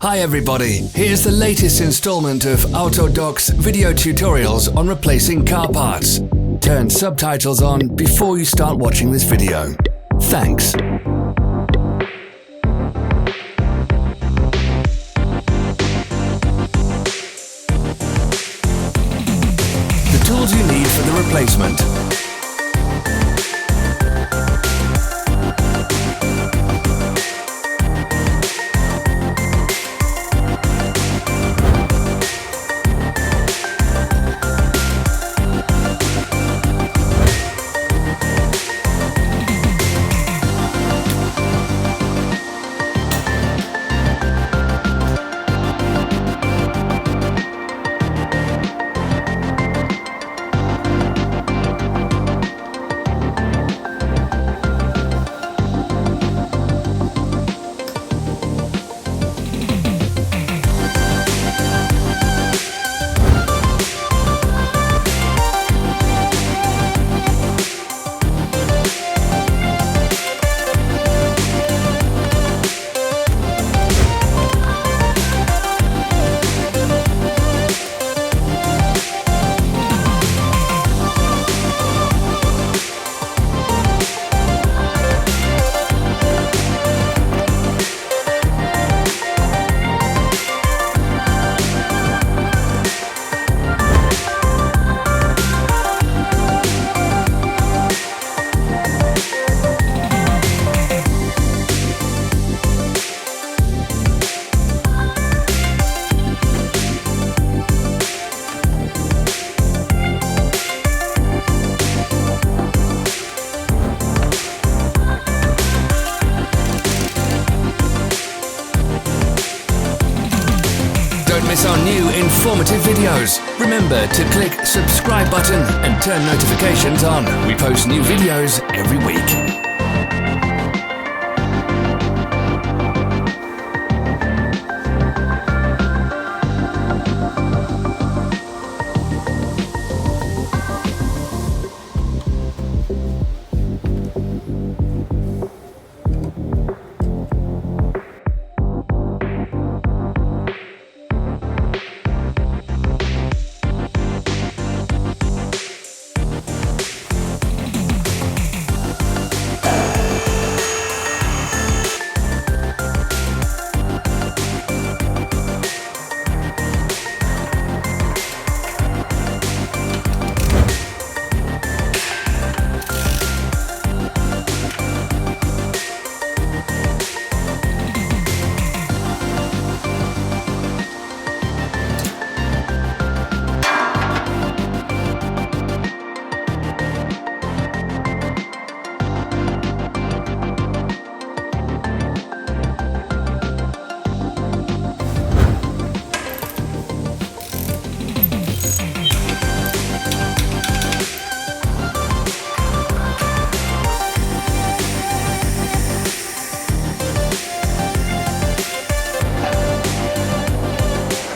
Hi everybody, here's the latest installment of Autodoc's video tutorials on replacing car parts. Turn subtitles on before you start watching this video. Thanks. The tools you need for the replacement. Miss our new informative videos. Remember to click subscribe button and turn notifications on. We post new videos every week.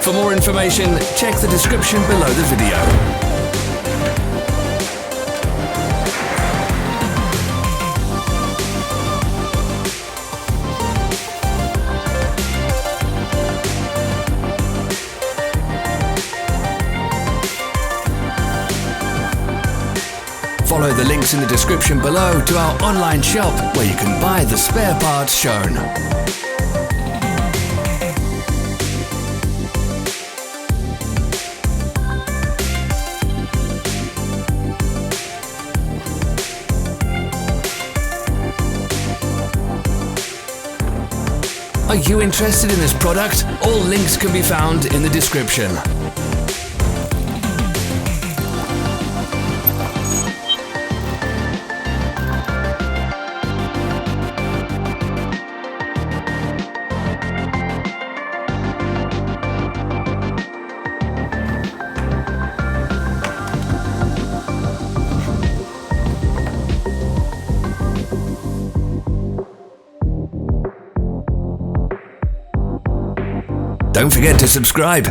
For more information, check the description below the video. Follow the links in the description below to our online shop where you can buy the spare parts shown. Are you interested in this product? All links can be found in the description. Don't forget to subscribe.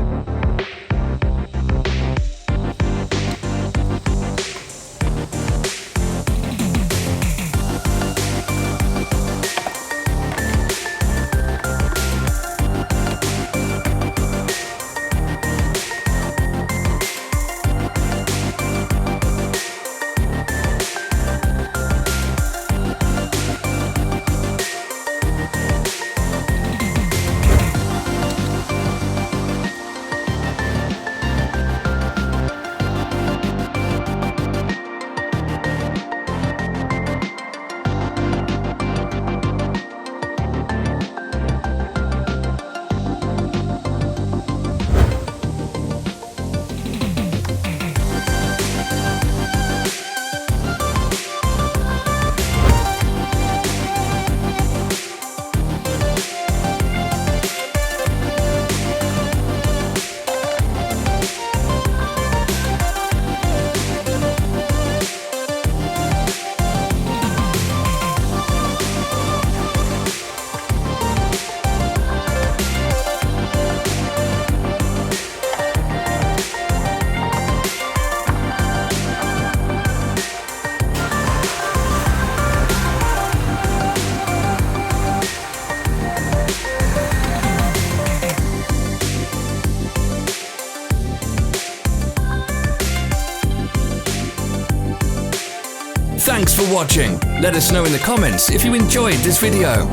Thanks for watching. Let us know in the comments if you enjoyed this video.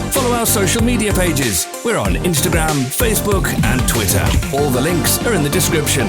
Follow our social media pages. We're on Instagram, Facebook and Twitter. All the links are in the description.